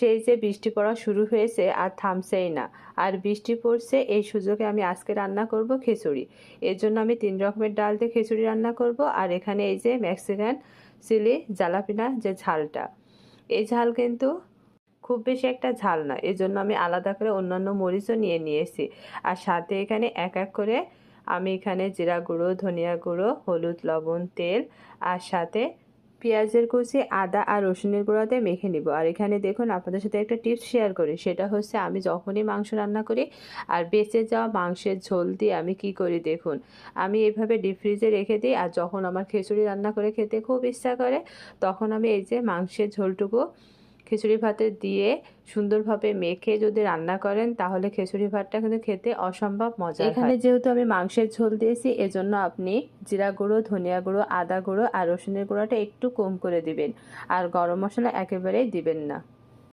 সেই যে বৃষ্টি পড়া শুরু হয়েছে আর থামছেই না। আর বৃষ্টি পড়ছে, এই সুযোগে আমি আজকে রান্না করব খিচুড়ি। এর জন্য আমি 3 রকমের ডাল দিয়ে খিচুড়ি রান্না করব। আর এখানে এই যে মেক্সিকান চিলি জালাপিনা যে ঝালটা, এই ঝাল কিন্তু খুব বেশি একটা ঝাল না, এই জন্য আমি আলাদা করে অন্যান্য মরিচও নিয়েছি। আর সাথে এখানে এক এক করে আমি এখানে জিরা গুঁড়ো, ধনিয়া গুঁড়ো, হলুদ, লবণ, তেল আর সাথে পেঁয়াজের কুচি, আদা আর রসুনের গুঁড়া দিয়ে মেখে নিব। আর এখানে দেখুন, আপনাদের সাথে একটা টিপস শেয়ার করি, সেটা হচ্ছে আমি যখনই মাংস রান্না করি আর বেঁচে যাওয়া মাংসের ঝোল দিয়ে আমি কি করি দেখুন, আমি এইভাবে ডিপ ফ্রিজে রেখে দিই। আর যখন আমার খিচুড়ি রান্না করে খেতে খুব ইচ্ছা করে, তখন আমি এই যে মাংসের ঝোলটুকু খিচুড়ি ভাতে দিয়ে সুন্দরভাবে মেখে যদি রান্না করেন, তাহলে খিচুড়ি ভাতটা কিন্তু খেতে অসম্ভব মজার হয়। এখানে যেহেতু আমি মাংসের ঝোল দিয়েছি, এজন্য আপনি জিরা গুঁড়ো, ধনিয়া গুঁড়ো, আদা গুঁড়ো আর রসুনের গুঁড়োটা একটু কম করে দিবেন। আর গরম মশলা একেবারেই দিবেন না।